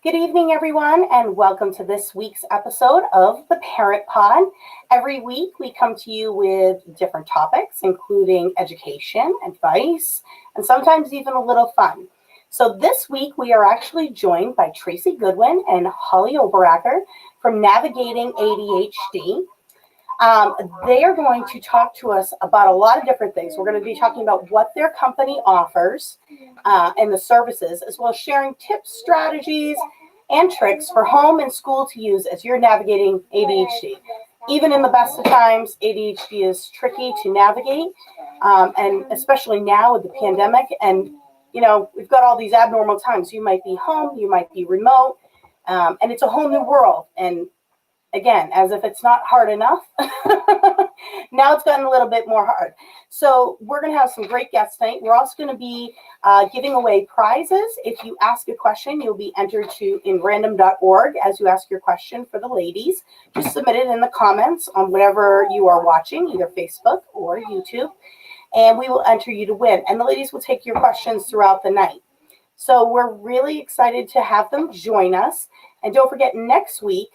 Good evening, everyone, and welcome to this week's episode of the Parent Pod. Every week, we come to you with different topics, including education, advice, and sometimes even a little fun. So this week, we are actually joined by Tracey Goodwin and Holly Oberacker from Navigating ADHD. They are going to talk to us about a lot of different things. We're going to be talking about what their company offers and the services, as well as sharing tips, strategies, and tricks for home and school to use as you're navigating ADHD. Even in the best of times, ADHD is tricky to navigate, and especially now with the pandemic. And, you know, we've got all these abnormal times. You might be home, you might be remote, and it's a whole new world. And again, as if it's not hard enough, now it's gotten a little bit more hard. So we're going to have some great guests tonight. We're also going to be giving away prizes. If you ask a question, you'll be entered to in random.org as you ask your question for the ladies. Just submit it in the comments on whatever you are watching, either Facebook or YouTube, and we will enter you to win. And the ladies will take your questions throughout the night. So we're really excited to have them join us. And don't forget, next week,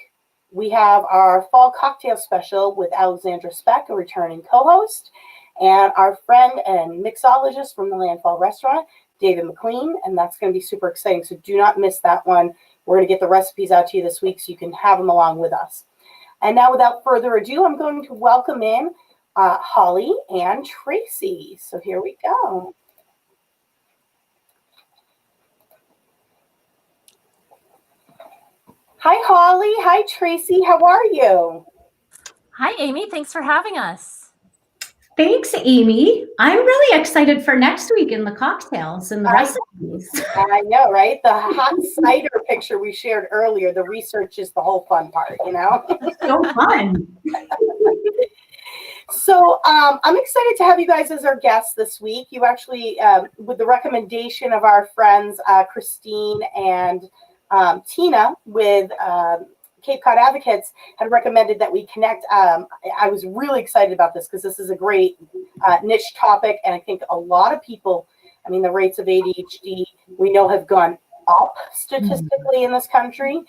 we have our fall cocktail special with Alexandra Speck, a returning co-host, and our friend and mixologist from the Landfall Restaurant, David McLean, and that's going to be super exciting. So do not miss that one. We're going to get the recipes out to you this week so you can have them along with us. And now, without further ado, I'm going to welcome in Holly and Tracey. So here we go. Hi, Holly. Hi, Tracey. How are you? Hi, Amy. Thanks for having us. Thanks, Amy. I'm really excited for next week in the cocktails and the recipes. I know, right? The hot cider picture we shared earlier, the research is the whole fun part, you know? So fun. So I'm excited to have you guys as our guests this week. You actually, with the recommendation of our friends, Christine and Tina with Cape Cod Advocates, had recommended that we connect. I was really excited about this because this is a great niche topic, and I think a lot of people, I mean, the rates of ADHD we know have gone up statistically in this country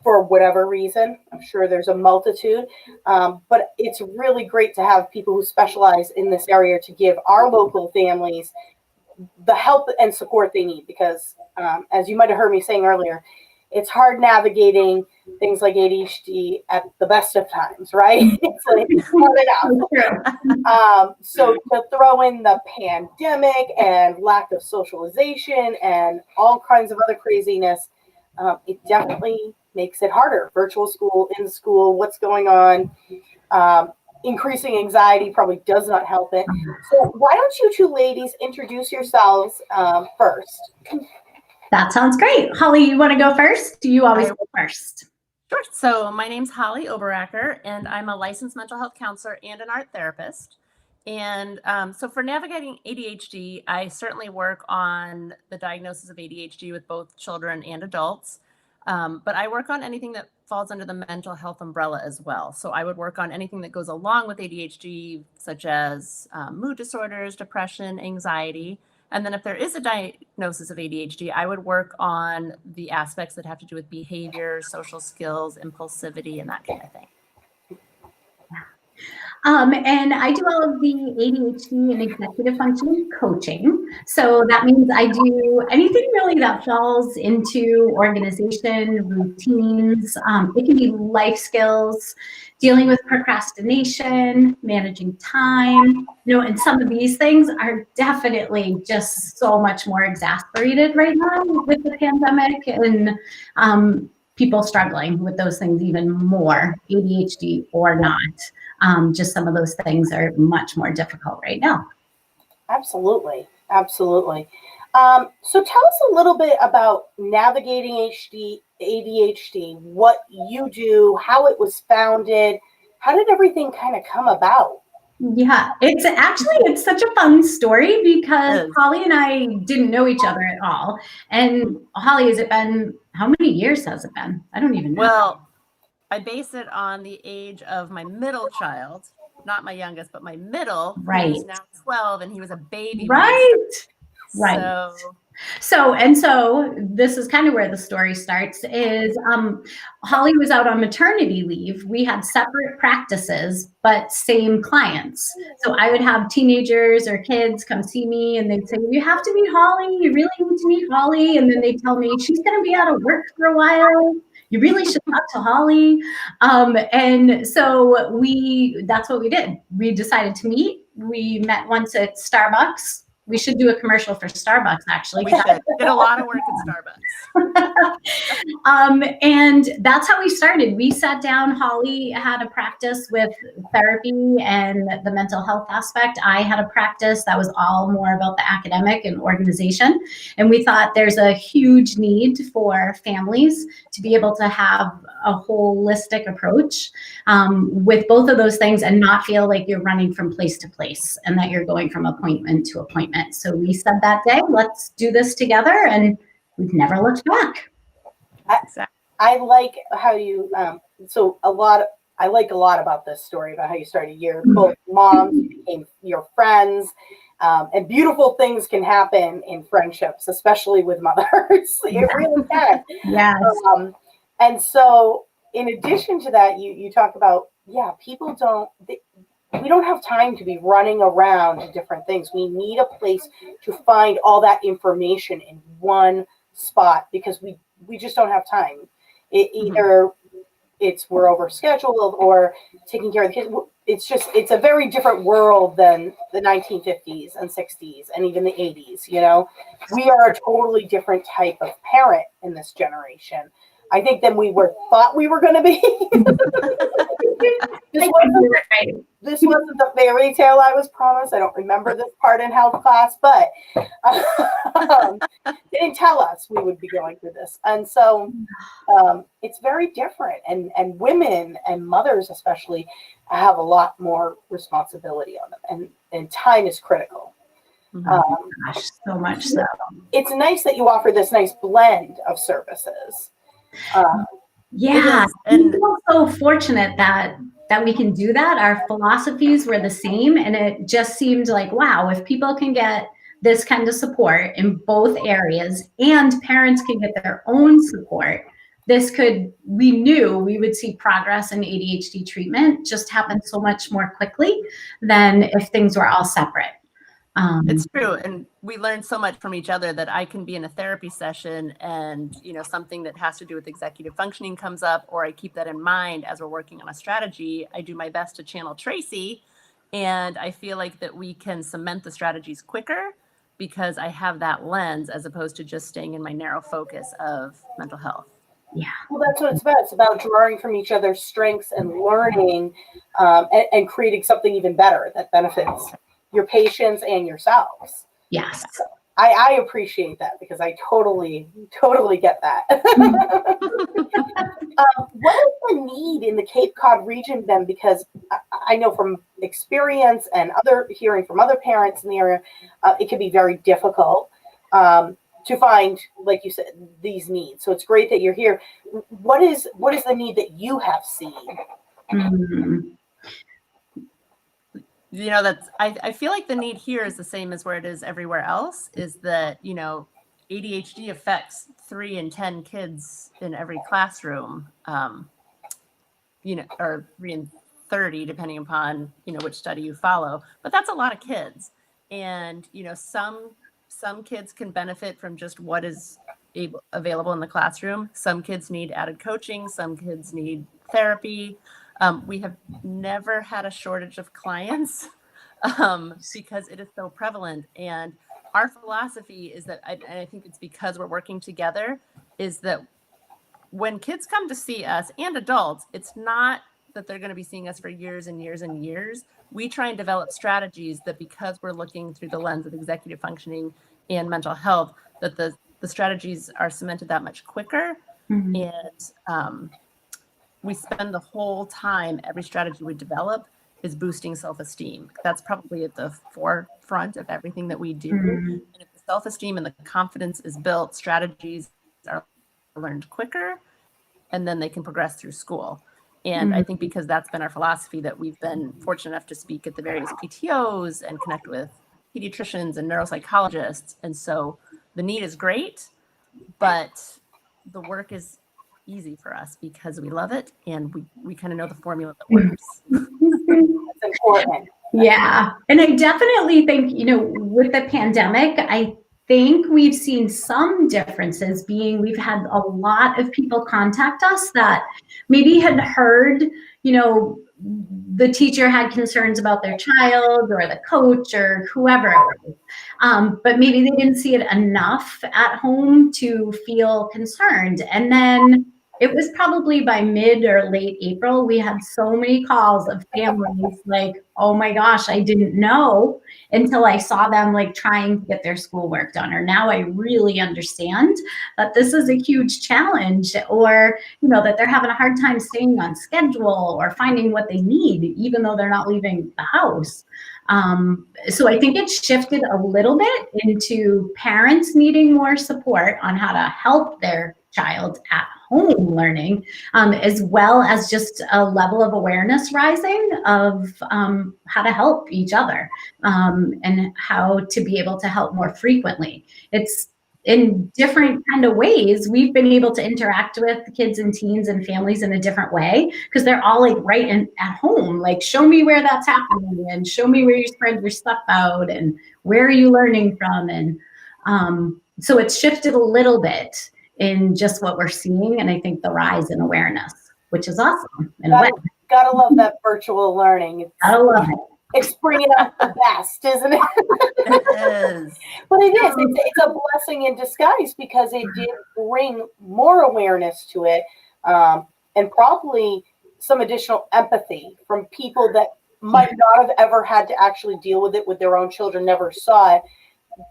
for whatever reason. I'm sure there's a multitude, but it's really great to have people who specialize in this area to give our local families the help and support they need, because as you might have heard me saying earlier, it's hard navigating things like ADHD at the best of times, right? It's hard enough. So to throw in the pandemic and lack of socialization and all kinds of other craziness, it definitely makes it harder. Virtual school, in school, what's going on? Increasing anxiety probably does not help it. So why don't you two ladies introduce yourselves first? That sounds great. Holly, you want to go first? Do you always go first? Sure. So my name's Holly Oberacker, and I'm a licensed mental health counselor and an art therapist. And so for navigating ADHD, I certainly work on the diagnosis of ADHD with both children and adults. But I work on anything that falls under the mental health umbrella as well. So I would work on anything that goes along with ADHD, such as mood disorders, depression, anxiety. And then if there is a diagnosis of ADHD, I would work on the aspects that have to do with behavior, social skills, impulsivity, and that kind of thing. And I do all of the ADHD and executive functioning coaching. So that means I do anything really that falls into organization, routines. It can be life skills, dealing with procrastination, managing time, and some of these things are definitely just so much more exacerbated right now with the pandemic and people struggling with those things even more, ADHD or not. Just some of those things are much more difficult right now. Absolutely. Absolutely. So tell us a little bit about navigating ADHD, what you do, how it was founded, how did everything kind of come about? Yeah, it's such a fun story because Holly and I didn't know each other at all. And Holly, how many years has it been? I don't even know. Well, I base it on the age of my middle child, not my youngest, but my middle. Right. He's now 12 and he was a baby. Right. So So this is kind of where the story starts is Holly was out on maternity leave. We had separate practices, but same clients. So I would have teenagers or kids come see me and they'd say, you have to meet Holly. You really need to meet Holly. And then they'd tell me, she's going to be out of work for a while. You really should talk to Holly. And so that's what we did. We decided to meet. We met once at Starbucks. We should do a commercial for Starbucks, actually. We should. Did a lot of work at Starbucks. And that's how we started. We sat down. Holly had a practice with therapy and the mental health aspect. I had a practice that was all more about the academic and organization. And we thought there's a huge need for families to be able to have a holistic approach with both of those things and not feel like you're running from place to place and that you're going from appointment to appointment. So we said that day, let's do this together, and we've never looked back. I like how you, I like a lot about this story about how you started your both moms, you became your friends, and beautiful things can happen in friendships, especially with mothers. It really can. Yes. And so in addition to that, you talk about, people we don't have time to be running around to different things. We need a place to find all that information in one spot because we just don't have time. Either we're overscheduled or taking care of the kids. It's a very different world than the 1950s and 60s and even the 80s. We are a totally different type of parent in this generation, I think, than we thought we were going to be. This wasn't the fairy tale I was promised. I don't remember this part in health class, but they didn't tell us we would be going through this. And so it's very different. And women and mothers especially have a lot more responsibility on them. And time is critical. Gosh, so much so. It's nice that you offer this nice blend of services. And we feel so fortunate that we can do that. Our philosophies were the same, and it just seemed like, wow, if people can get this kind of support in both areas and parents can get their own support, we knew we would see progress in ADHD treatment just happen so much more quickly than if things were all separate. It's true. And we learned so much from each other that I can be in a therapy session and, something that has to do with executive functioning comes up, or I keep that in mind as we're working on a strategy. I do my best to channel Tracey, and I feel like that we can cement the strategies quicker because I have that lens as opposed to just staying in my narrow focus of mental health. Yeah. Well, that's what it's about. It's about drawing from each other's strengths and learning and creating something even better that benefits your patients and yourselves. Yes. I appreciate that because I totally get that. What is the need in the Cape Cod region then? Because I know from experience and hearing from other parents in the area, it can be very difficult to find, like you said, these needs. So it's great that you're here. What is the need that you have seen? Mm-hmm. I feel like the need here is the same as where it is everywhere else, is that, ADHD affects 3 in 10 kids in every classroom, or 3 in 30, depending upon, which study you follow, but that's a lot of kids. And, some kids can benefit from just what is available in the classroom. Some kids need added coaching. Some kids need therapy. We have never had a shortage of clients because it is so prevalent. And our philosophy is that, and I think it's because we're working together, is that when kids come to see us and adults, it's not that they're going to be seeing us for years and years and years. We try and develop strategies that, because we're looking through the lens of executive functioning and mental health, that the strategies are cemented that much quicker. Mm-hmm. And we spend the whole time, every strategy we develop is boosting self-esteem. That's probably at the forefront of everything that we do. Mm-hmm. And if the self-esteem and the confidence is built, strategies are learned quicker, and then they can progress through school. And mm-hmm. I think because that's been our philosophy, that we've been fortunate enough to speak at the various PTOs and connect with pediatricians and neuropsychologists. And so, the need is great, but the work is easy for us because we love it and we kind of know the formula that works. That's important. Yeah. And I definitely think, with the pandemic, I think we've seen some differences being we've had a lot of people contact us that maybe had heard, the teacher had concerns about their child or the coach or whoever it was. But maybe they didn't see it enough at home to feel concerned. And then it was probably by mid or late April, we had so many calls of families like, oh my gosh, I didn't know until I saw them like trying to get their schoolwork done. Or now I really understand that this is a huge challenge, or, that they're having a hard time staying on schedule or finding what they need, even though they're not leaving the house. So I think it's shifted a little bit into parents needing more support on how to help their child at home learning, as well as just a level of awareness rising of how to help each other and how to be able to help more frequently. It's in different kind of ways we've been able to interact with kids and teens and families in a different way, because they're all like at home, like show me where that's happening and show me where you spread your stuff out and where are you learning from. And so it's shifted a little bit in just what we're seeing, and I think the rise in awareness, which is awesome in a way. Gotta love that virtual learning. Gotta love it. It's bringing out the best, isn't it? It is. But it is. It's a blessing in disguise because it did bring more awareness to it, and probably some additional empathy from people that might not have ever had to actually deal with it with their own children, never saw it,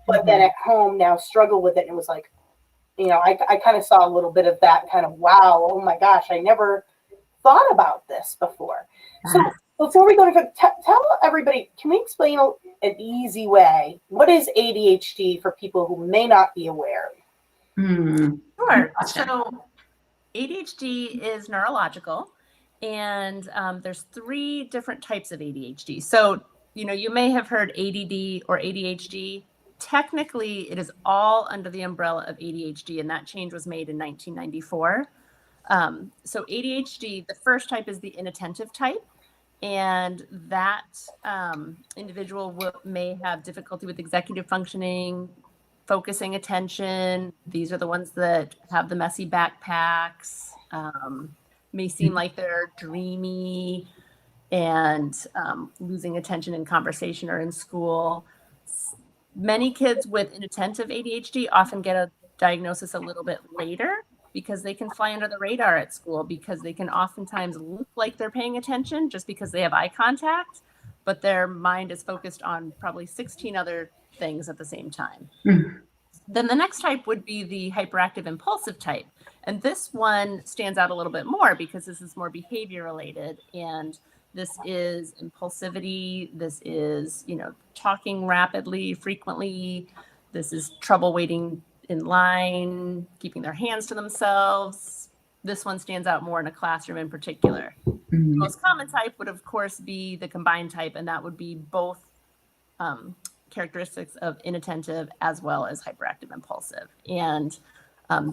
but then at home now struggle with it. And it was like, I kind of saw a little bit of that kind of, wow, oh my gosh, I never thought about this before. So before we go to tell everybody, can we explain an easy way, what is ADHD for people who may not be aware? Sure. So ADHD is neurological, and there's 3 different types of ADHD. So, you may have heard ADD or ADHD. Technically, it is all under the umbrella of ADHD, and that change was made in 1994. So ADHD, the first type is the inattentive type, and that individual may have difficulty with executive functioning, focusing attention. These are the ones that have the messy backpacks, may seem like they're dreamy and losing attention in conversation or in school. Many kids with inattentive ADHD often get a diagnosis a little bit later because they can fly under the radar at school, because they can oftentimes look like they're paying attention just because they have eye contact, but their mind is focused on probably 16 other things at the same time. Then the next type would be the hyperactive impulsive type. And this one stands out a little bit more because this is more behavior related, and this is impulsivity. This is, talking rapidly, frequently. This is trouble waiting in line, keeping their hands to themselves. This one stands out more in a classroom in particular. The most common type would, of course, be the combined type, and that would be both characteristics of inattentive as well as hyperactive impulsive. And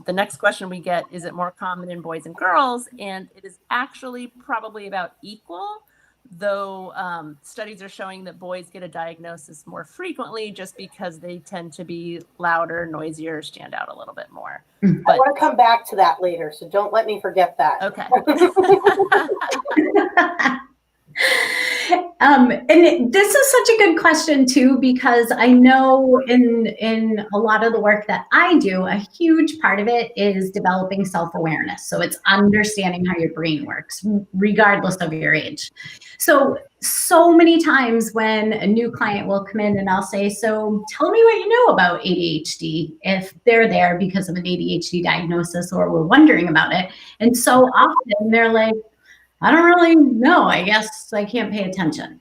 the next question we get, is it more common in boys and girls? And it is actually probably about equal, though studies are showing that boys get a diagnosis more frequently just because they tend to be louder, noisier, stand out a little bit more. But, I want to come back to that later, so don't let me forget that. Okay. And this is such a good question too, because I know in a lot of the work that I do, a huge part of it is developing self-awareness. So it's understanding how your brain works, regardless of your age. So many times when a new client will come in and I'll say, so tell me what you know about ADHD, if they're there because of an ADHD diagnosis or we're wondering about it. And so often they're like, I don't really know. I guess I can't pay attention.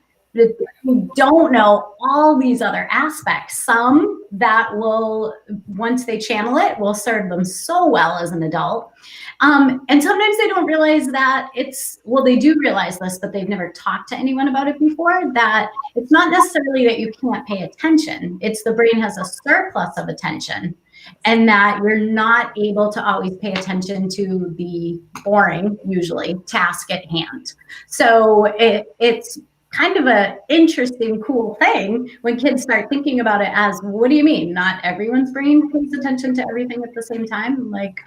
We don't know all these other aspects. Some that will, once they channel it, will serve them so well as an adult. And sometimes they don't realize that they do realize this, but they've never talked to anyone about it before, that it's not necessarily that you can't pay attention. It's the brain has a surplus of attention. and that you're not able to always pay attention to the boring, usually, task at hand. So it's kind of an interesting, cool thing when kids start thinking about it as, what do you mean? Not everyone's brain pays attention to everything at the same time? Like,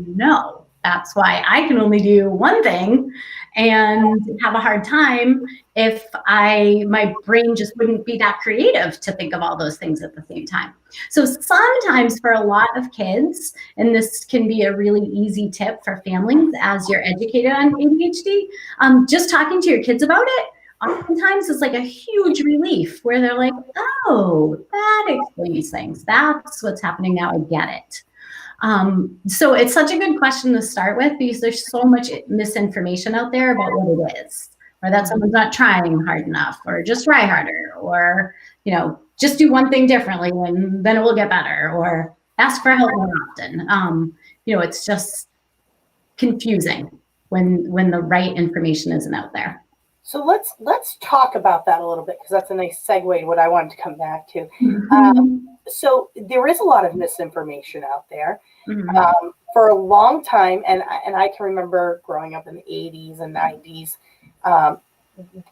no, that's why I can only do one thing and have a hard time if my brain just wouldn't be that creative to think of all those things at the same time. So sometimes for a lot of kids, and this can be a really easy tip for families as you're educated on ADHD, just talking to your kids about it, oftentimes it's like a huge relief where they're like, oh, that explains things. That's what's happening now. I get it. So it's such a good question to start with because there's so much misinformation out there about what it is, or that someone's not trying hard enough, or just try harder, or, just do one thing differently and then it will get better, or ask for help more often. It's just confusing when the right information isn't out there. So let's talk about that a little bit, because that's a nice segue to what I wanted to come back to. So there is a lot of misinformation out there. For a long time, and I can remember growing up in the 80s and 90s,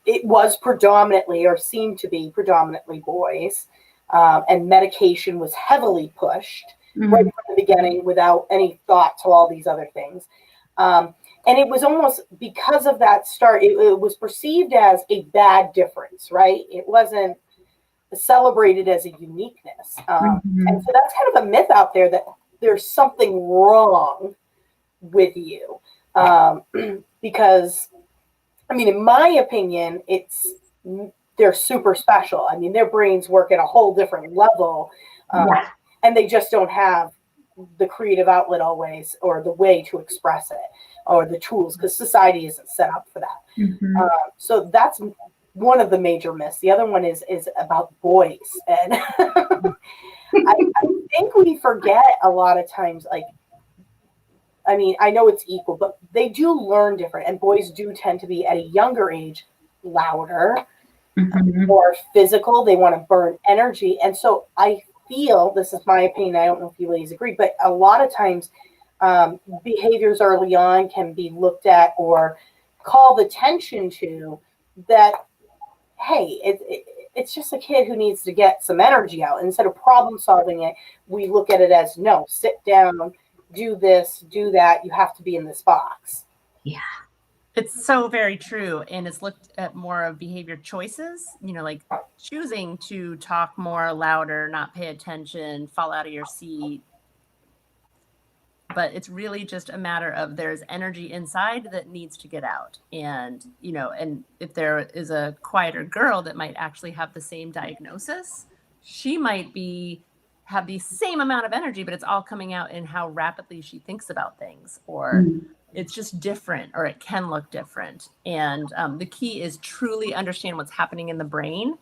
it was predominantly, or seemed to be predominantly, boys, and medication was heavily pushed right from the beginning without any thought to all these other things. And it was almost, because of that start, it was perceived as a bad difference, right? It wasn't celebrated as a uniqueness. And so that's kind of a myth out there that there's something wrong with you. Because, in my opinion, they're super special. Their brains work at a whole different level. And they just don't have the creative outlet always, or the way to express it, or the tools, because society isn't set up for that. So that's one of the major myths. The other one is about boys. And I think we forget a lot of times, I know it's equal, but they do learn different, and boys do tend to be at a younger age louder, more physical. They want to burn energy. And so I feel, this is my opinion, I don't know if you ladies agree, but a lot of times behaviors early on can be looked at or called attention to that, hey, it's just a kid who needs to get some energy out. Instead of problem solving it, we look at it as, no, sit down, do this, do that. You have to be in this box. Yeah. It's so very true. And it's looked at more of behavior choices, like choosing to talk more, louder, not pay attention, fall out of your seat. But it's really just a matter of there's energy inside that needs to get out. And, and if there is a quieter girl that might actually have the same diagnosis, she might have the same amount of energy, but it's all coming out in how rapidly she thinks about things, or it's just different, or it can look different. And the key is truly understand what's happening in the brain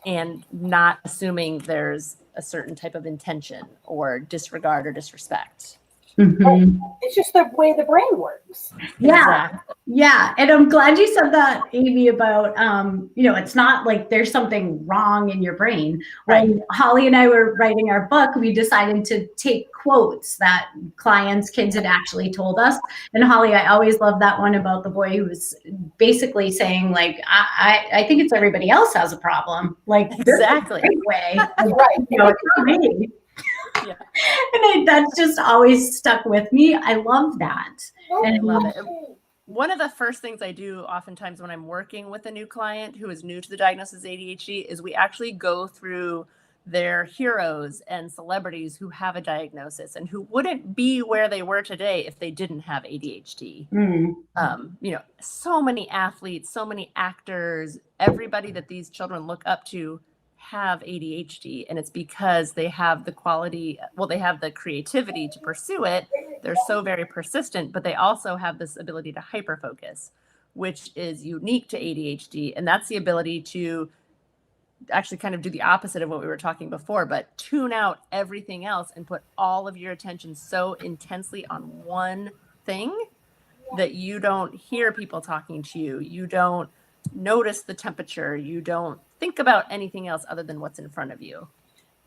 and not assuming there's a certain type of intention or disregard or disrespect. It's just the way the brain works. Yeah. Exactly. Yeah. And I'm glad you said that, Amy, about, it's not like there's something wrong in your brain. When Holly and I were writing our book, we decided to take quotes that kids had actually told us. And Holly, I always love that one about the boy who was basically saying, like, I think it's everybody else has a problem. Like, exactly. Way. It's not me. Yeah. And that's just always stuck with me. I love that. And I love it. One of the first things I do oftentimes when I'm working with a new client who is new to the diagnosis of ADHD is we actually go through their heroes and celebrities who have a diagnosis and who wouldn't be where they were today if they didn't have ADHD. So many athletes, so many actors, everybody that these children look up to have ADHD, and it's because they have the they have the creativity to pursue it. They're so very persistent, but they also have this ability to hyperfocus, which is unique to ADHD. And that's the ability to actually kind of do the opposite of what we were talking before, but tune out everything else and put all of your attention so intensely on one thing that you don't hear people talking to you. You don't notice the temperature. You don't think about anything else other than what's in front of you.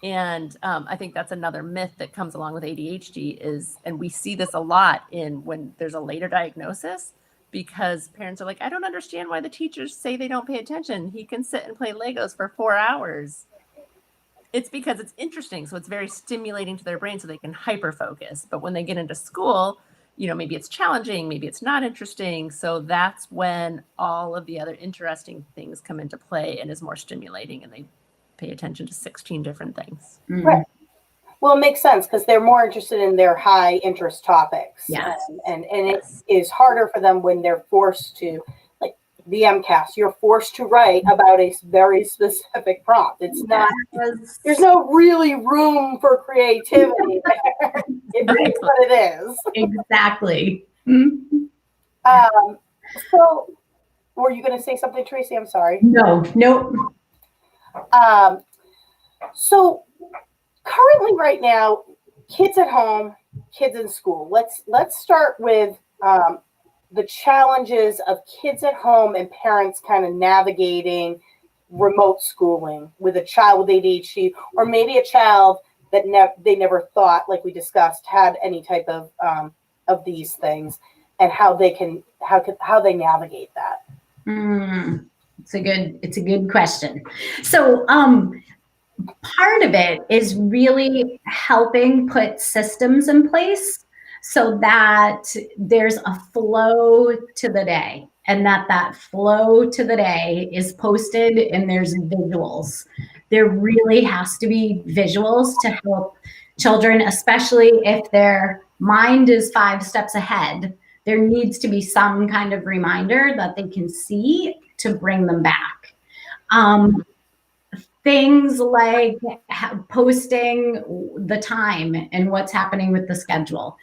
And I think that's another myth that comes along with ADHD is, and we see this a lot when there's a later diagnosis, because parents are like, I don't understand why the teachers say they don't pay attention. He can sit and play Legos for 4 hours. It's because it's interesting. So it's very stimulating to their brain so they can hyper focus. But when they get into school, maybe it's challenging, maybe it's not interesting. So that's when all of the other interesting things come into play and is more stimulating, and they pay attention to 16 different things. Right. Well, it makes sense because they're more interested in their high interest topics. Yes. And it is harder for them when they're forced to, like the MCAS, you're forced to write about a very specific prompt. It's not, there's no really room for creativity there. It is what it is. Exactly. So were you going to say something, Tracey? I'm sorry. Nope. So currently right now, kids at home, kids in school. Let's start with the challenges of kids at home and parents kind of navigating remote schooling with a child with ADHD, or maybe a child that they never thought, like we discussed, had any type of these things, and how they navigate that. It's a good question. So part of it is really helping put systems in place so that there's a flow to the day, and that flow to the day is posted and there's visuals. There really has to be visuals to help children, especially if their mind is 5 steps ahead. There needs to be some kind of reminder that they can see to bring them back. Things like posting the time and what's happening with the schedule,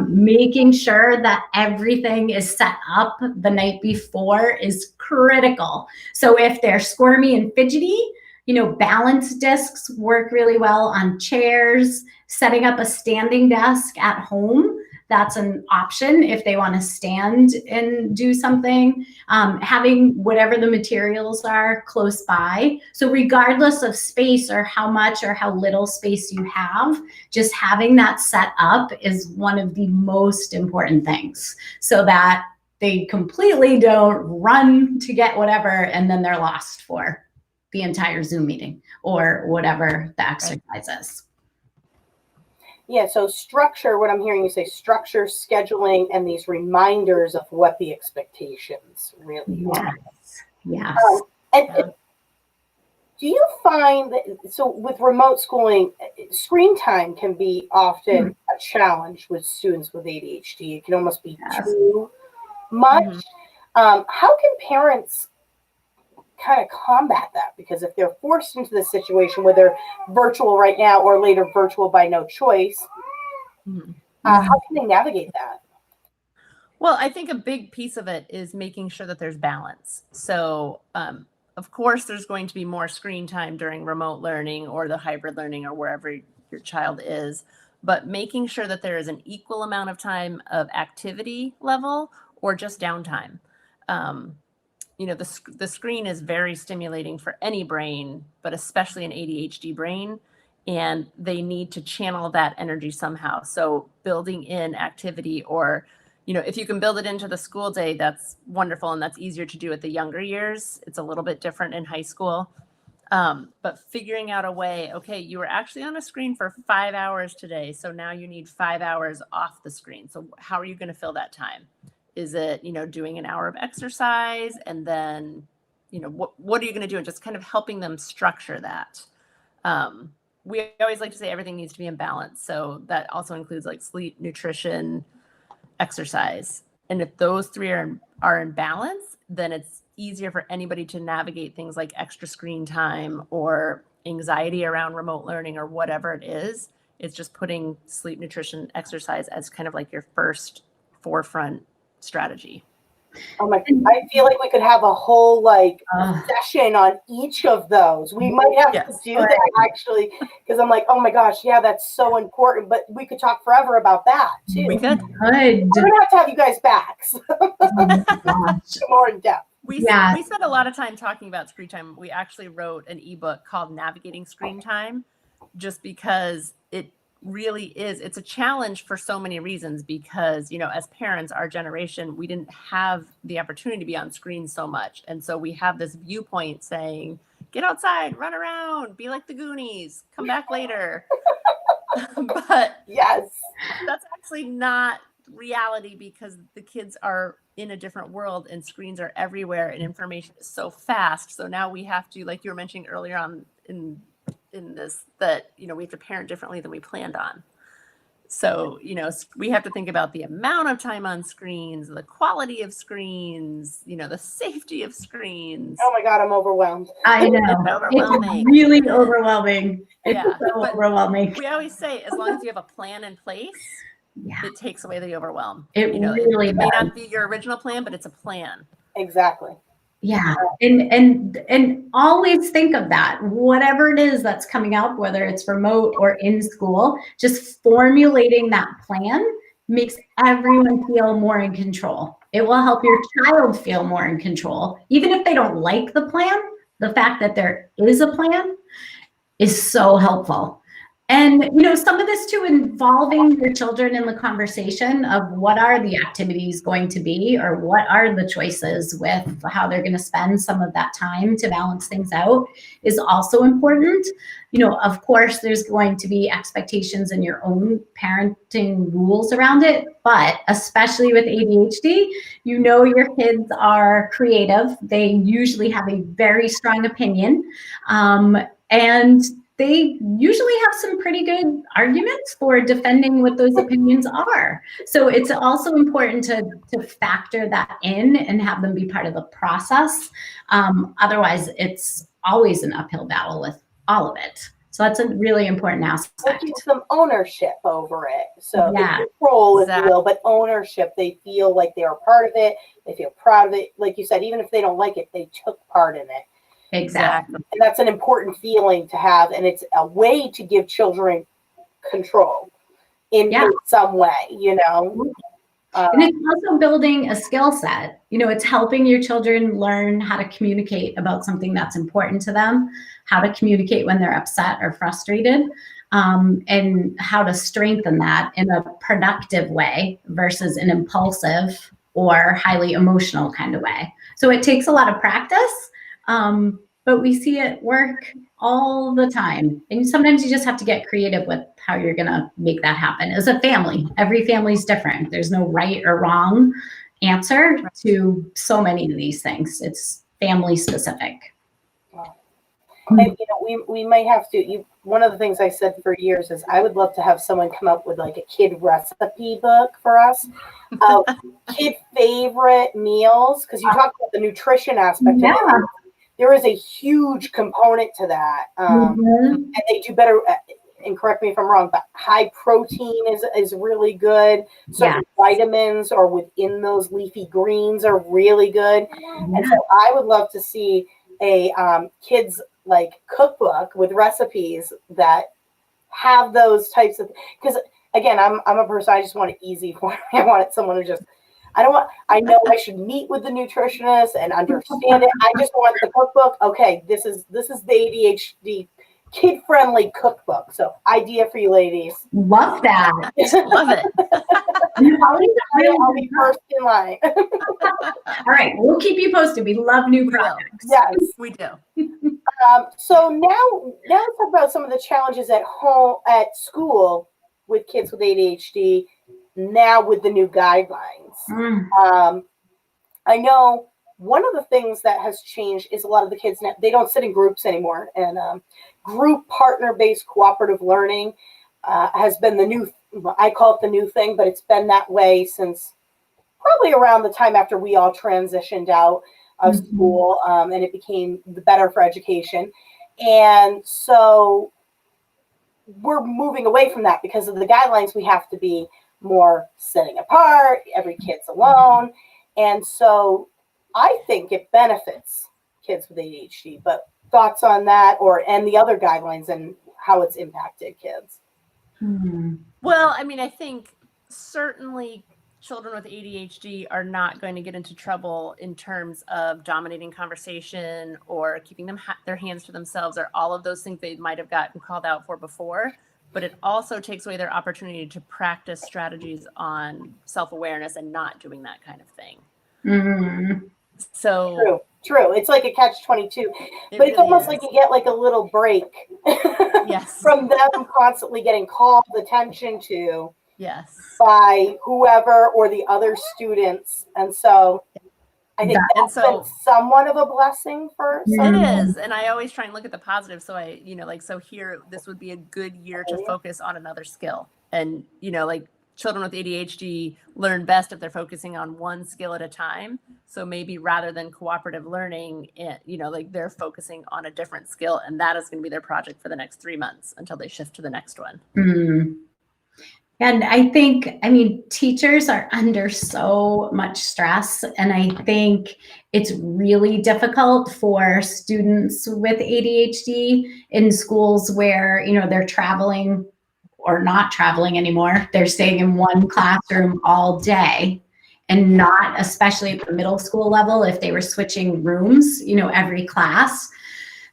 making sure that everything is set up the night before is critical. So if they're squirmy and fidgety, balance discs work really well on chairs. Setting up a standing desk at home, that's an option if they want to stand and do something. Having whatever the materials are close by. So regardless of space or how much or how little space you have, just having that set up is one of the most important things, so that they completely don't run to get whatever and then they're lost for the entire Zoom meeting or whatever the exercise is. Yeah, so structure, what I'm hearing you say, structure, scheduling, and these reminders of what the expectations really are. Yes. And do you find that, so with remote schooling, screen time can be often a challenge with students with ADHD. It can almost be too much. How can parents kind of combat that? Because if they're forced into this situation where they're virtual right now or later virtual by no choice, how can they navigate that? Well, I think a big piece of it is making sure that there's balance. So, of course, there's going to be more screen time during remote learning or the hybrid learning or wherever your child is, but making sure that there is an equal amount of time of activity level or just downtime. The screen is very stimulating for any brain, but especially an ADHD brain, and they need to channel that energy somehow. So building in activity, or, if you can build it into the school day, that's wonderful. And that's easier to do at the younger years. It's a little bit different in high school. But figuring out a way, okay, you were actually on a screen for 5 hours today. So now you need 5 hours off the screen. So how are you going to fill that time? Is it, doing an hour of exercise, and then, what are you going to do? And just kind of helping them structure that. We always like to say everything needs to be in balance. So that also includes like sleep, nutrition, exercise. And if those 3 are in balance, then it's easier for anybody to navigate things like extra screen time or anxiety around remote learning or whatever it is. It's just putting sleep, nutrition, exercise as kind of like your first forefront strategy. Oh my! I feel like we could have a whole session on each of those. We might have to do that actually, because I'm like, oh my gosh, yeah, that's so important. But we could talk forever about that too. We could. We're gonna have to have you guys back. So. More in depth. We spent a lot of time talking about screen time. We actually wrote an ebook called Navigating Screen Time. just because it really is, it's a challenge for so many reasons, because, as parents, our generation, we didn't have the opportunity to be on screen so much. And so we have this viewpoint saying, get outside, run around, be like the Goonies, come back later. But yes, that's actually not reality, because the kids are in a different world and screens are everywhere and information is so fast. So now we have to, like you were mentioning earlier on in this, that, we have to parent differently than we planned on. So, we have to think about the amount of time on screens, the quality of screens, the safety of screens. oh my God, I'm overwhelmed. I know. It's overwhelming. It's really overwhelming. It's so but overwhelming. we always say, as long as you have a plan in place, Yeah. it takes away the overwhelm. It really it may does. not be your original plan, but it's a plan. Exactly. Yeah. And always think of that. Whatever it is that's coming up, whether it's remote or in school, just formulating that plan makes everyone feel more in control. It will help your child feel more in control. Even if they don't like the plan, the fact that there is a plan is so helpful. And, some of this too, involving your children in the conversation of what are the activities going to be, or what are the choices with how they're going to spend some of that time to balance things out, is also important. Of course, there's going to be expectations in your own parenting rules around it, but especially with ADHD, your kids are creative. They usually have a very strong opinion. And they usually have some pretty good arguments for defending what those opinions are. So it's also important to factor that in and have them be part of the process. Otherwise, it's always an uphill battle with all of it. So that's a really important aspect. It gives them ownership over it. So Yeah, control, exactly. if you will, but ownership. They feel like they are part of it. They feel proud of it. Like you said, even if they don't like it, they took part in it. exactly. And that's an important feeling to have. And it's a way to give children control in some way, And it's also building a skill set. It's helping your children learn how to communicate about something that's important to them, how to communicate when they're upset or frustrated, and how to strengthen that in a productive way versus an impulsive or highly emotional kind of way. So it takes a lot of practice, but we see it work all the time. And sometimes you just have to get creative with how you're going to make that happen. As a family, every family is different. There's no right or wrong answer to so many of these things. It's family specific. And we might have to. One of the things I said for years is I would love to have someone come up with like a kid recipe book for us, kid favorite meals, because you talked about the nutrition aspect of it. There is a huge component to that, and they do better. And correct me if I'm wrong, but high protein is really good. Certain vitamins or within those leafy greens are really good. And so I would love to see a kids like cookbook with recipes that have those types of, because again, I'm a person, I just want it easy for me. I want someone who just, I know I should meet with the nutritionist and understand it. I just want the cookbook. Okay, this is the ADHD kid-friendly cookbook. So idea for you ladies. Love that. Love it. I'll be first in line. All right, we'll keep you posted. We love new projects. Yes, we do. So now let's talk about some of the challenges at home, at school with kids with ADHD. Now with the new guidelines, I know one of the things that has changed is a lot of the kids now, they don't sit in groups anymore, and group partner-based cooperative learning has been the new. I call it the new thing, but it's been that way since probably around the time after we all transitioned out of school, and it became the better for education. And so we're moving away from that because of the guidelines. We have to be more sitting apart, every kid's alone. And so I think it benefits kids with ADHD, but thoughts on that and the other guidelines and how it's impacted kids? Well, I mean, I think certainly children with ADHD are not going to get into trouble in terms of dominating conversation or keeping them their hands to themselves, or all of those things they might have gotten called out for before. But it also takes away their opportunity to practice strategies on self-awareness and not doing that kind of thing. Mm-hmm. So true. It's like a catch-22, but it's really almost is. like you get like a little break Yes. from them constantly getting called attention to Yes. by whoever or the other students. And so I think that's been somewhat of a blessing for some. It is. And I always try and look at the positive. So I, so here, this would be a good year to focus on another skill. And, like children with ADHD learn best if they're focusing on one skill at a time. So maybe rather than cooperative learning, like they're focusing on a different skill, and that is going to be their project for the next 3 months until they shift to the next one. Mm. And I think, teachers are under so much stress, and I think it's really difficult for students with ADHD in schools where, they're traveling or not traveling anymore. They're staying in one classroom all day, and not, especially at the middle school level, if they were switching rooms, every class.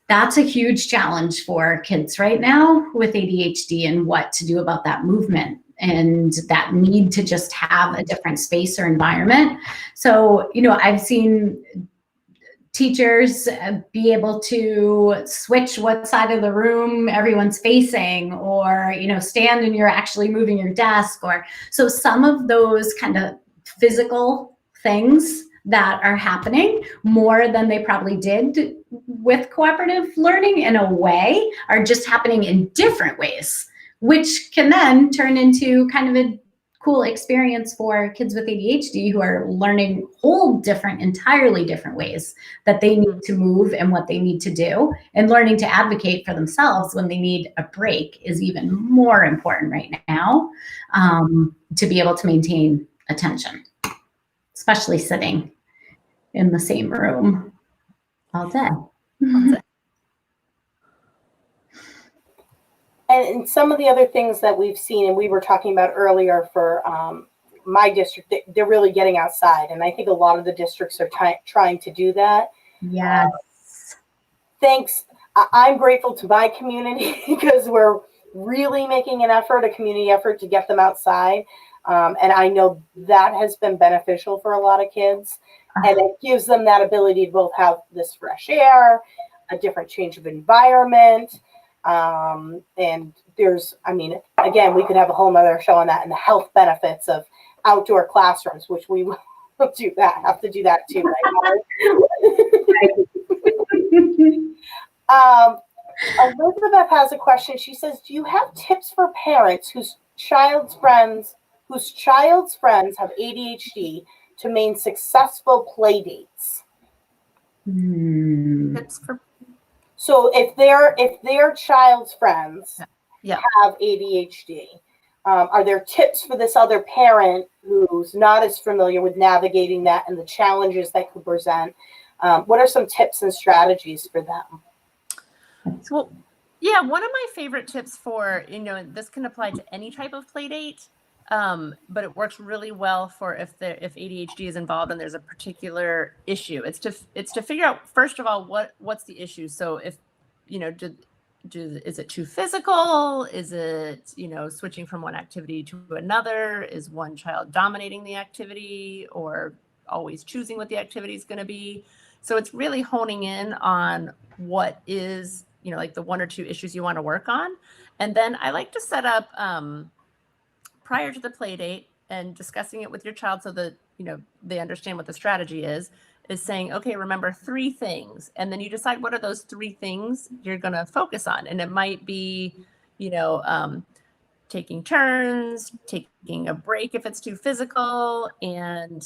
That's a huge challenge for kids right now with ADHD, and what to do about that movement and that need to just have a different space or environment. So, I've seen teachers be able to switch what side of the room everyone's facing, or, stand and you're actually moving your desk, so some of those kind of physical things that are happening more than they probably did with cooperative learning in a way are just happening in different ways, which can then turn into kind of a cool experience for kids with ADHD who are learning entirely different ways that they need to move and what they need to do. And learning to advocate for themselves when they need a break is even more important right now, to be able to maintain attention, especially sitting in the same room all day. And some of the other things that we've seen, and we were talking about earlier for my district, they're really getting outside. And I think a lot of the districts are trying to do that. Yes. Thanks. I'm grateful to my community because we're really making an effort, a community effort, to get them outside. And I know that has been beneficial for a lot of kids. And it gives them that ability to both have this fresh air, a different change of environment. And there's, again, we could have a whole nother show on that, and the health benefits of outdoor classrooms, which we will have to do that too. Right? Elizabeth has a question. She says, do you have tips for parents whose child's friends have ADHD to maintain successful play dates? Tips for So if their child's friends have ADHD, are there tips for this other parent who's not as familiar with navigating that and the challenges that could present? What are some tips and strategies for them? Well, yeah, one of my favorite tips for, this can apply to any type of play date, but it works really well for if ADHD is involved and there's a particular issue. It's to figure out, first of all, what's the issue. So if, is it too physical? Is it, switching from one activity to another? Is one child dominating the activity or always choosing what the activity is going to be? So it's really honing in on what is, like the one or two issues you want to work on. And then I like to set up, prior to the play date and discussing it with your child so that, they understand what the strategy is saying, okay, remember 3 things. And then you decide what are those 3 things you're going to focus on. And it might be, taking turns, taking a break if it's too physical, and,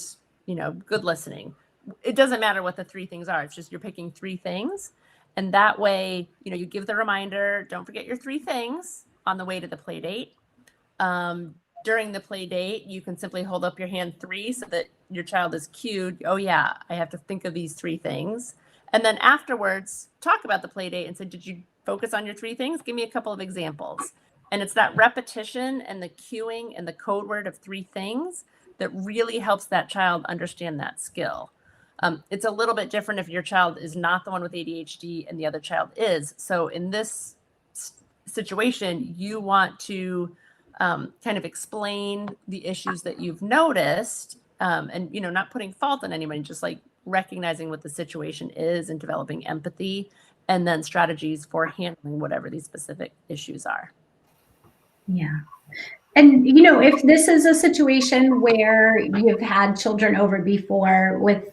good listening. It doesn't matter what the 3 things are. It's just you're picking 3 things. And that way, you give the reminder, don't forget your 3 things on the way to the play date. During the play date, you can simply hold up your hand 3 so that your child is cued. Oh yeah, I have to think of these 3 things. And then afterwards, talk about the play date and say, did you focus on your 3 things? Give me a couple of examples. And it's that repetition and the cueing and the code word of 3 things that really helps that child understand that skill. It's a little bit different if your child is not the one with ADHD and the other child is. So in this situation, you want to kind of explain the issues that you've noticed, and, you know, not putting fault on anybody, just like recognizing what the situation is and developing empathy, and then strategies for handling whatever these specific issues are. Yeah. And, you know, if this is a situation where you've had children over before with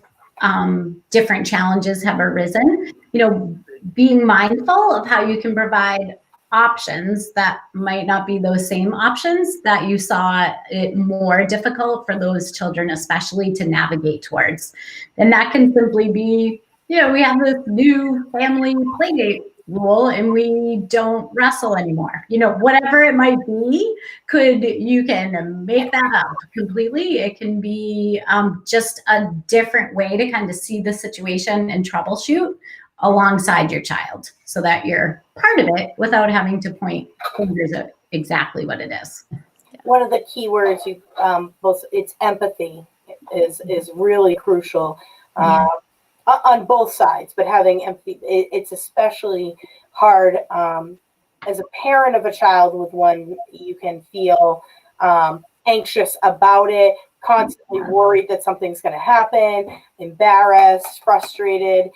different challenges have arisen, you know, being mindful of how you can provide options that might not be those same options that you saw it more difficult for those children, especially to navigate towards. And that can simply be, you know, we have this new family play date rule and we don't wrestle anymore. You know, whatever it might be, you can make that up completely. It can be just a different way to kind of see the situation and troubleshoot alongside your child so that you're part of it without having to point fingers at exactly what it is. One of the key words it's empathy is really crucial on both sides, but having empathy, it's especially hard as a parent of a child with one. You can feel anxious about it, constantly worried that something's going to happen, embarrassed, frustrated,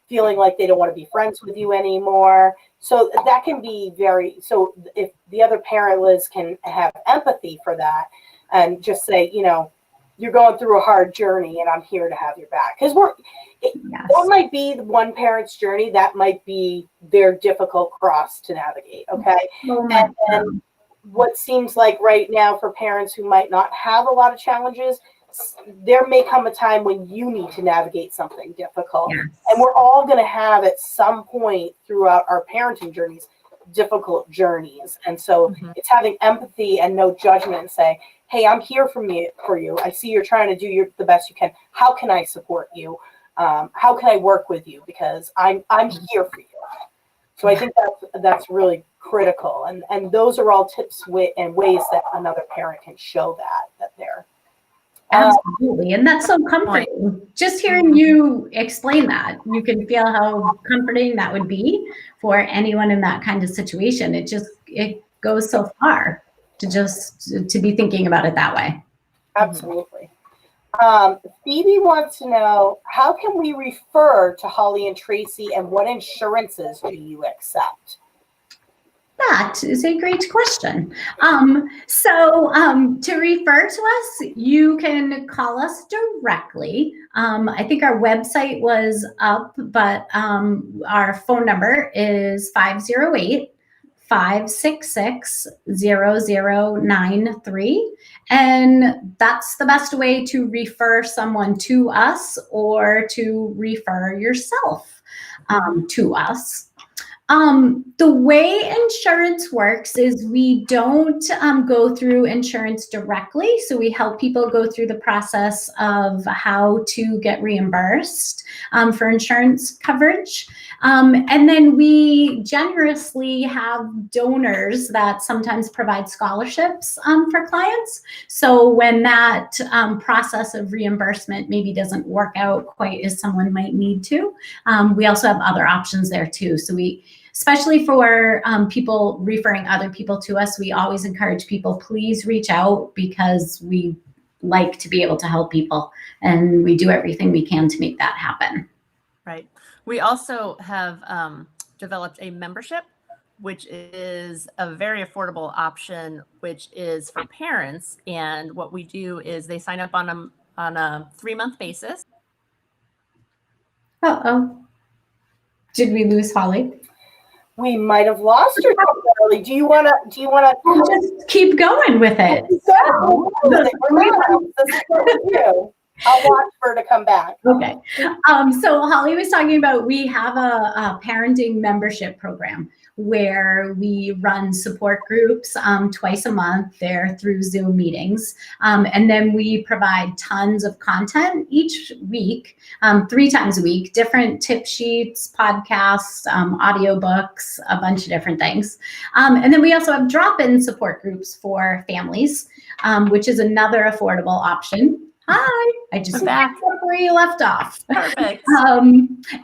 feeling like they don't want to be friends with you anymore. So that can be so if the other parent, Liz, can have empathy for that and just say, you know, you're going through a hard journey and I'm here to have your back. Because that might be one parent's journey. That might be their difficult cross to navigate. Okay. And what seems like right now for parents who might not have a lot of challenges, there may come a time when you need to navigate something difficult. Yes. And we're all going to have at some point throughout our parenting journeys, difficult journeys. And so it's having empathy and no judgment and say, hey, I'm here for you. I see you're trying to do the best you can. How can I support you? How can I work with you? Because I'm here for you. So I think that's really critical. And those are all tips and ways that another parent can show that they're. Absolutely. And that's so comforting. Just hearing you explain that, you can feel how comforting that would be for anyone in that kind of situation. It goes so far to be thinking about it that way. Absolutely. Phoebe wants to know, how can we refer to Holly and Tracey, and what insurances do you accept? That is a great question. To refer to us, you can call us directly. I think our website was up, but our phone number is 508-566-0093. And that's the best way to refer someone to us or to refer yourself to us. The way insurance works is we don't go through insurance directly. So we help people go through the process of how to get reimbursed for insurance coverage. And then we generously have donors that sometimes provide scholarships for clients. So when that process of reimbursement maybe doesn't work out quite as someone might need to, we also have other options there too. So especially for people referring other people to us, we always encourage people, please reach out, because we like to be able to help people, and we do everything we can to make that happen. Right. We also have developed a membership, which is a very affordable option, which is for parents. And what we do is they sign up on a 3-month basis. Uh-oh. Did we lose Holly? We might have lost her. Holly. Do you want to just keep going with it? I'll watch for her to come back. Okay. So Holly was talking about, we have a parenting membership program where we run support groups twice a month. They're through Zoom meetings. And then we provide tons of content each week, 3 times a week, different tip sheets, podcasts, audiobooks, a bunch of different things. And then we also have drop-in support groups for families, which is another affordable option. Hi, I just back up where you left off. Perfect.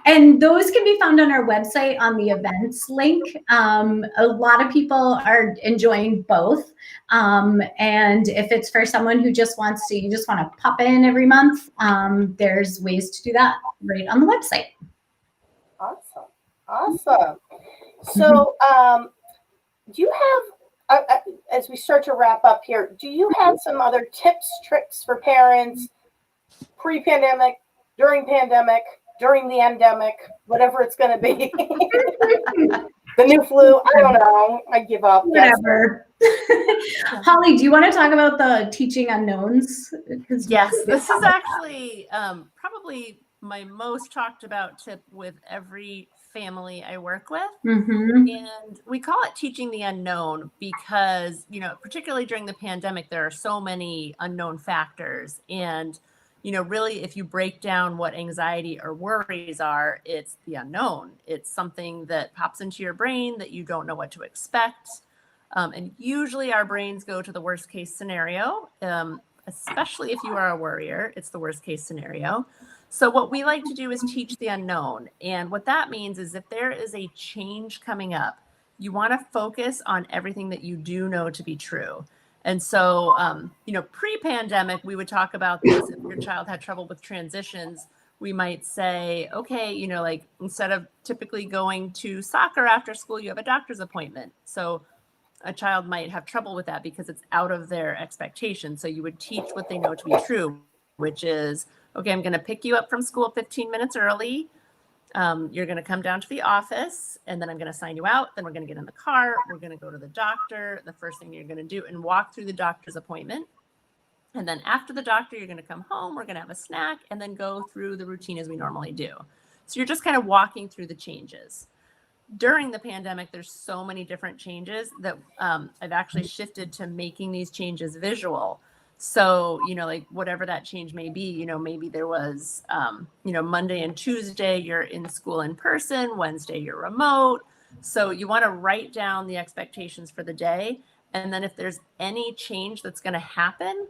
And those can be found on our website on the events link. A lot of people are enjoying both. And if it's for someone who just want to pop in every month, there's ways to do that right on the website. Awesome. So, do you have, as we start to wrap up here, do you have some other tips, tricks for parents pre-pandemic, during pandemic, during the endemic, whatever it's going to be? The new flu, I don't know. I give up. Whatever. Holly, do you want to talk about the teaching unknowns? Yes, this is actually probably my most talked about tip with every family I work with. And we call it teaching the unknown because, particularly during the pandemic, there are so many unknown factors. And, really, if you break down what anxiety or worries are, it's the unknown. It's something that pops into your brain that you don't know what to expect. And usually our brains go to the worst case scenario, especially if you are a worrier, it's the worst case scenario. So what we like to do is teach the unknown. And what that means is if there is a change coming up, you want to focus on everything that you do know to be true. And so, pre-pandemic, we would talk about this. If your child had trouble with transitions, we might say, okay, instead of typically going to soccer after school, you have a doctor's appointment. So a child might have trouble with that because it's out of their expectation. So you would teach what they know to be true, which is, okay, I'm going to pick you up from school 15 minutes early. You're going to come down to the office and then I'm going to sign you out. Then we're going to get in the car. We're going to go to the doctor. The first thing you're going to do and walk through the doctor's appointment. And then after the doctor, you're going to come home. We're going to have a snack and then go through the routine as we normally do. So you're just kind of walking through the changes. During the pandemic, there's so many different changes that I've actually shifted to making these changes visual. So, whatever that change may be, maybe there was, Monday and Tuesday, you're in school in person, Wednesday, you're remote. So you want to write down the expectations for the day. And then if there's any change that's going to happen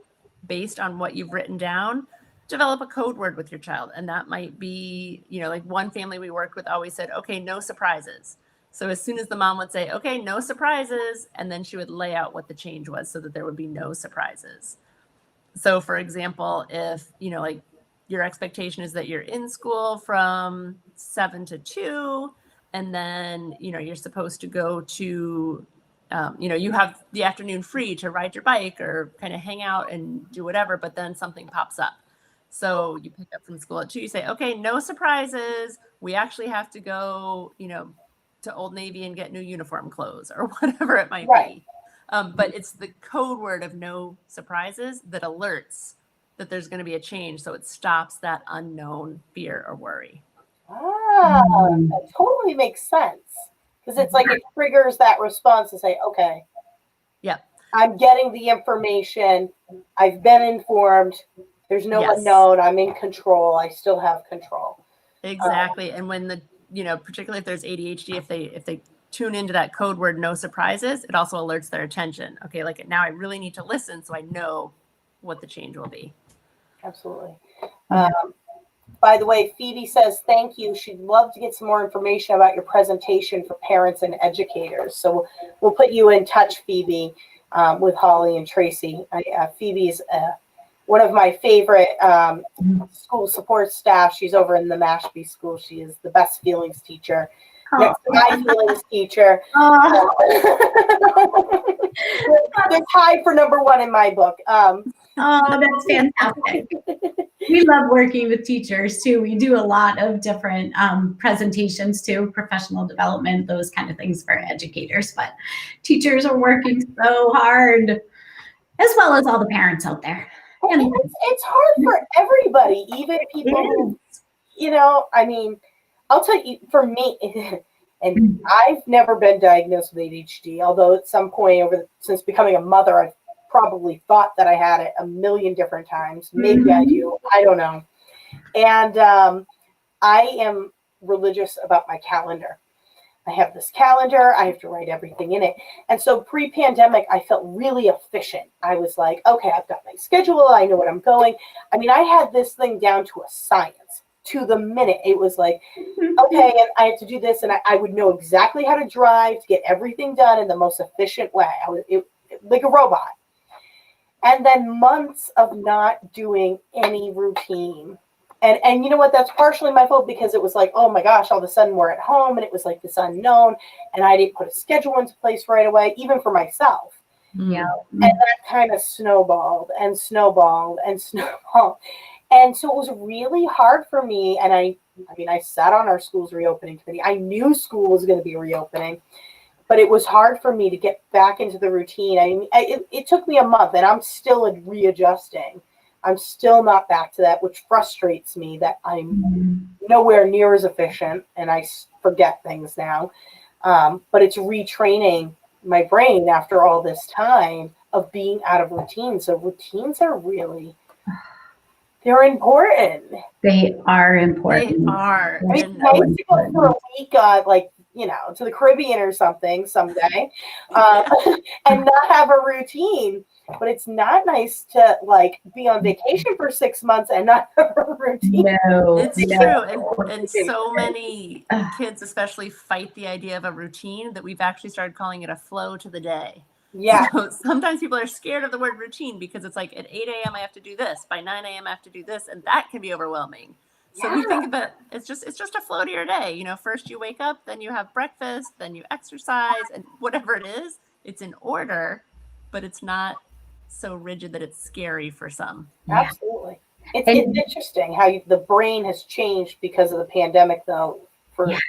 based on what you've written down, develop a code word with your child. And that might be, one family we worked with always said, okay, no surprises. So as soon as the mom would say, okay, no surprises, and then she would lay out what the change was so that there would be no surprises. So for example, if, your expectation is that you're in school from 7 to 2, and then, you're supposed to go to, you have the afternoon free to ride your bike or kind of hang out and do whatever, but then something pops up. So you pick up from school at 2, you say, okay, no surprises. We actually have to go, to Old Navy and get new uniform clothes or whatever it might be. But it's the code word of no surprises that alerts that there's going to be a change. So it stops that unknown fear or worry. That totally makes sense. Because it's like it triggers that response to say, okay, I'm getting the information. I've been informed. There's no unknown. I'm in control. I still have control. Exactly. And when particularly if there's ADHD, if they tune into that code word, no surprises, it also alerts their attention. Okay, now I really need to listen so I know what the change will be. Absolutely. By the way, Phoebe says, thank you. She'd love to get some more information about your presentation for parents and educators. So we'll put you in touch, Phoebe, with Holly and Tracey. Phoebe's one of my favorite school support staff. She's over in the Mashpee School. She is the best feelings teacher. Next to my feelings teacher. They're tied for number 1 in my book. That's fantastic. We love working with teachers too. We do a lot of different presentations too, professional development, those kind of things for educators. But teachers are working so hard, as well as all the parents out there. And it's hard for everybody, even people who, I'll tell you, for me, And I've never been diagnosed with ADHD, although at some point since becoming a mother, I've probably thought that I had it a million different times. Maybe I do. I don't know. And I am religious about my calendar. I have this calendar. I have to write everything in it. And so pre-pandemic, I felt really efficient. I was like, okay, I've got my schedule. I know what I'm going. I mean, I had this thing down to a science, to the minute. It was like, okay, and I had to do this. And I would know exactly how to drive to get everything done in the most efficient way. I was like a robot. And then months of not doing any routine. And you know what? That's partially my fault because it was like, oh my gosh, all of a sudden we're at home and it was like this unknown. And I didn't put a schedule into place right away, even for myself. Yeah. And that kind of snowballed and snowballed and snowballed. And so it was really hard for me. And I sat on our school's reopening committee. I knew school was going to be reopening, but it was hard for me to get back into the routine. I mean, it took me a month and I'm still readjusting. I'm still not back to that, which frustrates me that I'm nowhere near as efficient and I forget things now. But it's retraining my brain after all this time of being out of routine. So routines are they're important. They are important. They are. I mean, it's nice to go for a week, to the Caribbean or something someday, and not have a routine. But it's not nice to be on vacation for 6 months and not have a routine. No, it's true. And so many kids especially fight the idea of a routine that we've actually started calling it a flow to the day. Yeah. So sometimes people are scared of the word routine because it's like at 8 a.m. I have to do this. By 9 a.m. I have to do this. And that can be overwhelming. So we think about it's just a flow to your day. First you wake up, then you have breakfast, then you exercise, and whatever it is, it's in order, but it's not so rigid that it's scary for some. Absolutely. It's interesting how the brain has changed because of the pandemic, though. Yes.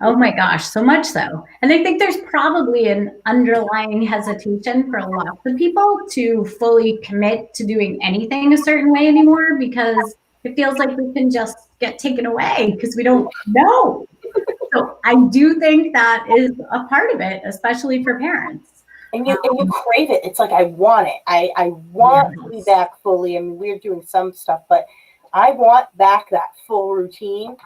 Oh my gosh, so much so. And I think there's probably an underlying hesitation for lots of people to fully commit to doing anything a certain way anymore because it feels like we can just get taken away because we don't know. So I do think that is a part of it, especially for parents. And you crave it. It's like, I want it. I want to be back fully. I mean, we're doing some stuff, but I want back that full routine.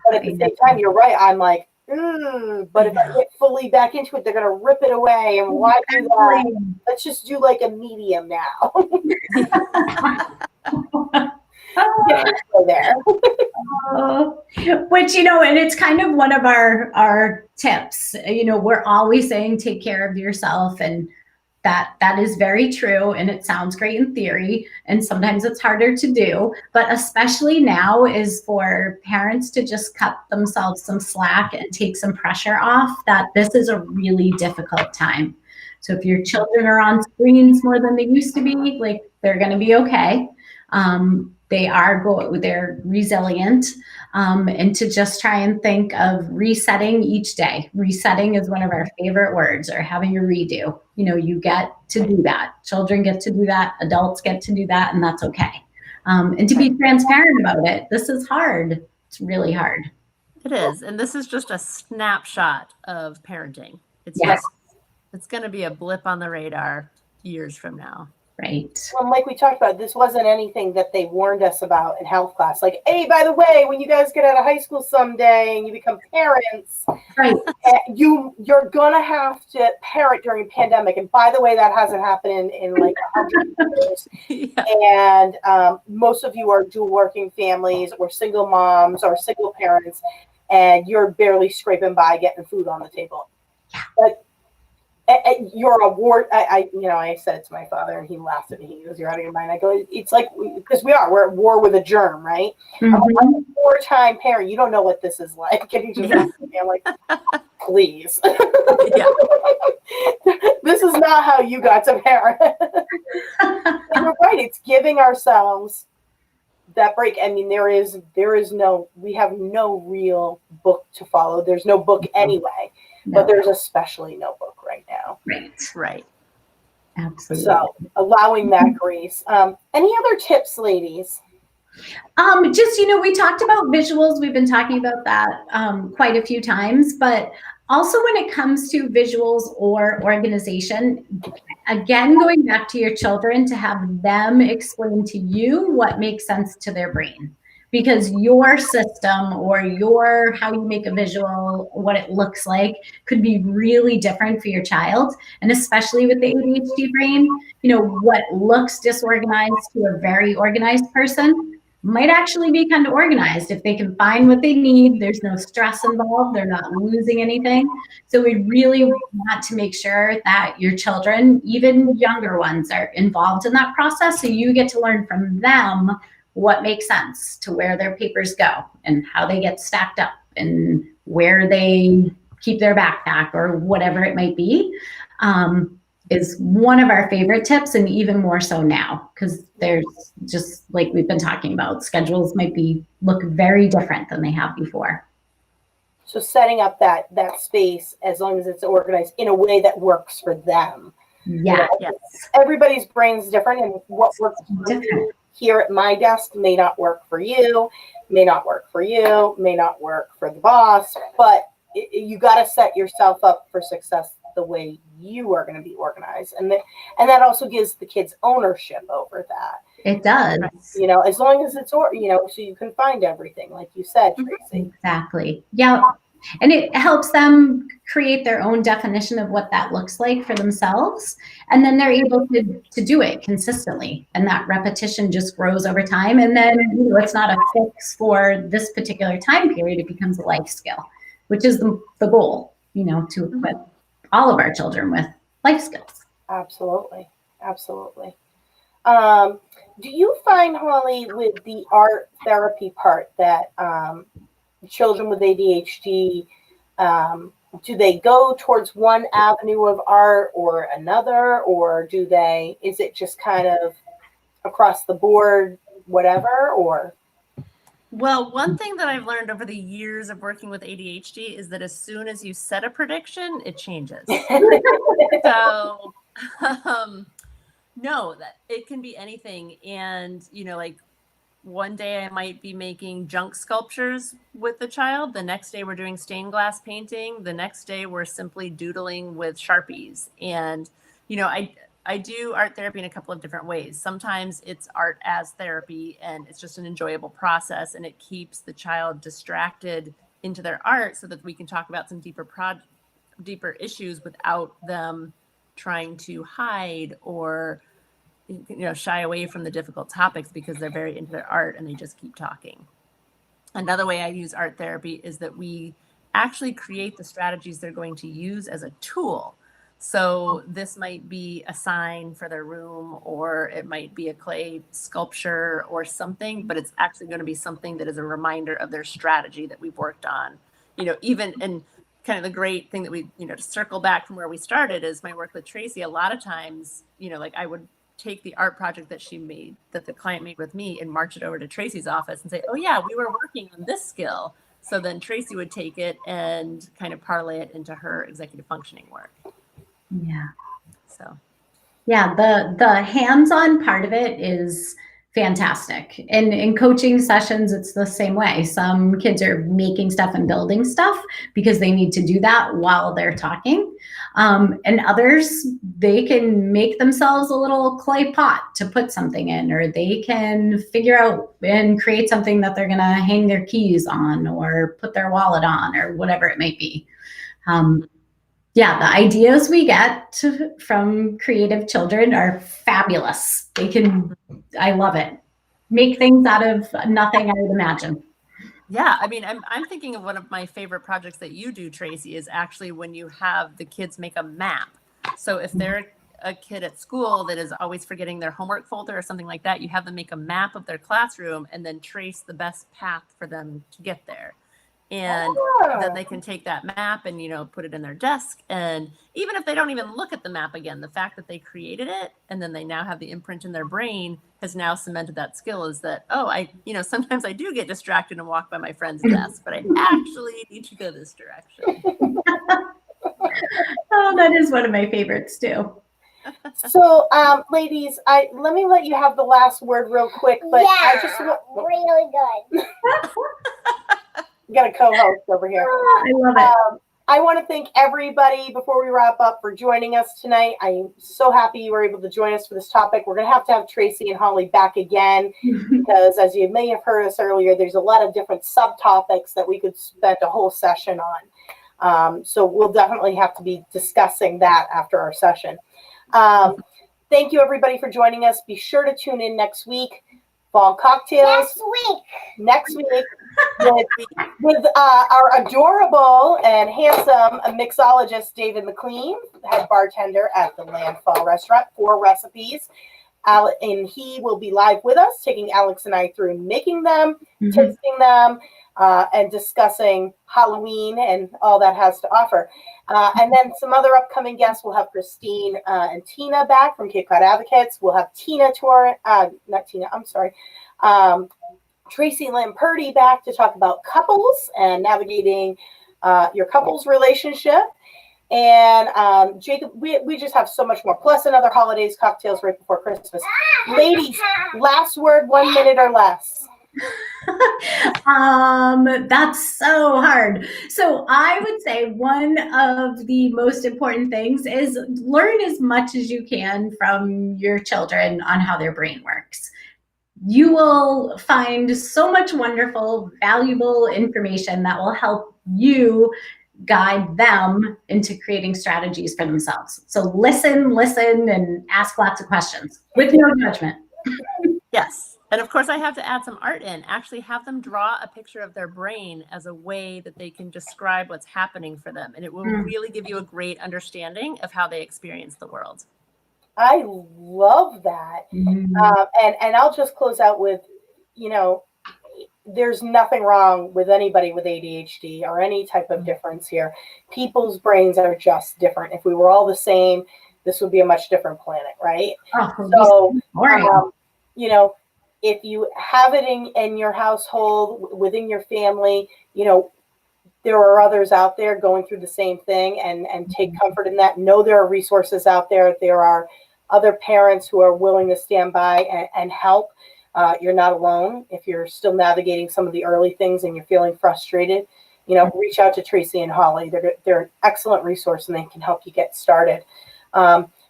But at the same time, you're right. I'm like, but if I get fully back into it, they're going to rip it away. And why do that? Let's just do like a medium now. Go there. Which, and it's kind of one of our tips. We're always saying take care of yourself, and that is very true, and it sounds great in theory, and sometimes it's harder to do, but especially now is for parents to just cut themselves some slack and take some pressure off that this is a really difficult time. So if your children are on screens more than they used to be, they're going to be okay. They're resilient, and to just try and think of resetting each day. Resetting is one of our favorite words, or having a redo. You get to do that. Children get to do that. Adults get to do that, and that's okay. And to be transparent about it. This is hard. It's really hard. It is. And this is just a snapshot of parenting. It's going to be a blip on the radar years from now. Right. Well, like we talked about, this wasn't anything that they warned us about in health class. Like, hey, by the way, when you guys get out of high school someday and you become parents, right, you're gonna have to parent during a pandemic. And by the way, that hasn't happened in like 100 years. Yeah. And most of you are dual working families, or single moms, or single parents, and you're barely scraping by getting food on the table. But you're a war. I said it to my father, and he laughed at me. He goes, "You're out of your mind." I go, "It's like because we're at war with a germ, right?" I'm a wartime parent. You don't know what this is like. And he just laughed at me. I'm like, "Please, this is not how you got to parent." And you're right. It's giving ourselves that break. I mean, we have no real book to follow. There's no book anyway. No. But there's especially no book right now. Right. Absolutely. So allowing that grace. Any other tips, ladies? Just, we talked about visuals. We've been talking about that quite a few times, but also when it comes to visuals or organization, again, going back to your children to have them explain to you what makes sense to their brain. Because your system or how you make a visual, what it looks like, could be really different for your child. And especially with the ADHD brain, what looks disorganized to a very organized person might actually be kind of organized if they can find what they need. There's no stress involved. They're not losing anything. So we really want to make sure that your children, even younger ones, are involved in that process. So you get to learn from them what makes sense to where their papers go and how they get stacked up and where they keep their backpack or whatever it might be. Is one of our favorite tips, and even more so now, because there's just, like we've been talking about, schedules might look very different than they have before. So setting up that space, as long as it's organized in a way that works for them. Yeah. Yes. Everybody's brain's different, and what works for me here at my desk may not work for you, may not work for you, may not work for the boss, but you got to set yourself up for success the way you are going to be organized. And that also gives the kids ownership over that. It does. As long as it's, so you can find everything, like you said, Tracey. Exactly. Yeah. And it helps them create their own definition of what that looks like for themselves. And then they're able to do it consistently. And that repetition just grows over time. And then it's not a fix for this particular time period. It becomes a life skill, which is the goal, to equip all of our children with life skills. Absolutely. Absolutely. Do you find, Holly, with the art therapy part that children with ADHD, do they go towards one avenue of art or another, or is it just kind of across the board, whatever, or? Well, one thing that I've learned over the years of working with ADHD is that as soon as you set a prediction, it changes. So, no, that it can be anything. And, like one day I might be making junk sculptures with the child. The next day we're doing stained glass painting. The next day we're simply doodling with Sharpies. And, I do art therapy in a couple of different ways. Sometimes it's art as therapy, and it's just an enjoyable process, and it keeps the child distracted into their art so that we can talk about some deeper issues without them trying to hide or shy away from the difficult topics because they're very into their art and they just keep talking. Another way I use art therapy is that we actually create the strategies they're going to use as a tool. So this might be a sign for their room, or it might be a clay sculpture or something, but it's actually going to be something that is a reminder of their strategy that we've worked on. Even and kind of the great thing that we, to circle back from where we started is my work with Tracey. A lot of times, like I would take the art project that she made, that the client made with me, and march it over to Tracey's office and say, oh yeah, we were working on this skill. So then Tracey would take it and kind of parlay it into her executive functioning work. Yeah. So, yeah, the hands-on part of it is fantastic. And in coaching sessions, it's the same way. Some kids are making stuff and building stuff because they need to do that while they're talking. And others, they can make themselves a little clay pot to put something in, or they can figure out and create something that they're going to hang their keys on or put their wallet on or whatever it might be. Yeah, the ideas we get from creative children are fabulous. I love it. Make things out of nothing, I would imagine. Yeah, I mean, I'm thinking of one of my favorite projects that you do, Tracey, is actually when you have the kids make a map. So if they're a kid at school that is always forgetting their homework folder or something like that, you have them make a map of their classroom and then trace the best path for them to get there. And then they can take that map and, put it in their desk. And even if they don't even look at the map again, the fact that they created it and then they now have the imprint in their brain has now cemented that skill is that, sometimes I do get distracted and walk by my friend's desk, but I actually need to go this direction. Oh, that is one of my favorites too. So, ladies, let me let you have the last word real quick, but I just really good. got a co-host over here. I love it. I want to thank everybody before we wrap up for joining us tonight. I'm so happy you were able to join us for this topic. We're going to have Tracey and Holly back again because, as you may have heard us earlier, there's a lot of different subtopics that we could spend a whole session on. So we'll definitely have to be discussing that after our session. Thank you, everybody, for joining us. Be sure to tune in next week. Fall Cocktails. Next week with our adorable and handsome mixologist, David McLean, head bartender at the Landfall Restaurant, 4 recipes. And he will be live with us, taking Alex and I through making them, tasting them, and discussing Halloween and all that has to offer. And then some other upcoming guests. We'll have Christine and Tina back from Cape Cod Advocates. We'll have Tracey Lamperti back to talk about couples and navigating your couples relationship. And Jacob, we just have so much more. Plus another holidays cocktails right before Christmas. Ladies, last word, 1 minute or less. That's so hard. So I would say one of the most important things is learn as much as you can from your children on how their brain works. You will find so much wonderful, valuable information that will help you guide them into creating strategies for themselves. So listen, and ask lots of questions with no judgment. Yes. And of course, I have to add some art in. Actually have them draw a picture of their brain as a way that they can describe what's happening for them. And it will really give you a great understanding of how they experience the world. I love that. And I'll just close out with, there's nothing wrong with anybody with ADHD or any type of difference here. People's brains are just different. If we were all the same, this would be a much different planet, right? So, if you have it in your household, within your family, there are others out there going through the same thing, and take comfort in that. Know there are resources out there. There are other parents who are willing to stand by and help. You're not alone. If you're still navigating some of the early things and you're feeling frustrated, reach out to Tracey and Holly. They're an excellent resource and they can help you get started.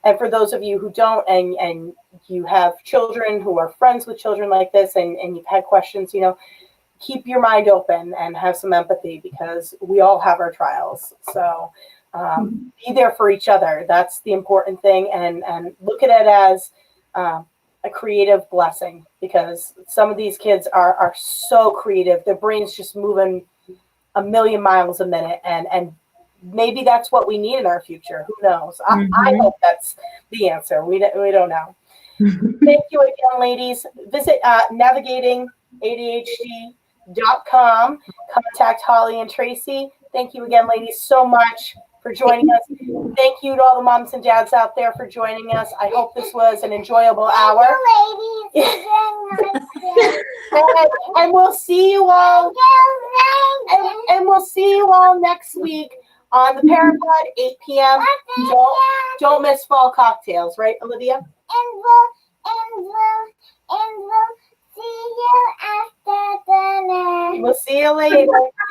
And for those of you who don't, and you have children who are friends with children like this, and you've had questions, keep your mind open and have some empathy, because we all have our trials. So be there for each other. That's the important thing. And look at it as a creative blessing, because some of these kids are so creative. Their brain's just moving a million miles a minute, and maybe that's what we need in our future. Who knows? I hope that's the answer. We don't know. Thank you again, ladies. Visit navigatingadhd.com. Contact Holly and Tracey. Thank you again, ladies, so much for joining us. Thank you to all the moms and dads out there for joining us. I hope this was an enjoyable hour. And we'll see you all. And we'll see you all next week on the Parent Pod, 8 p.m. Don't miss Fall Cocktails, right, Olivia? And we'll see you after dinner. We'll see you later.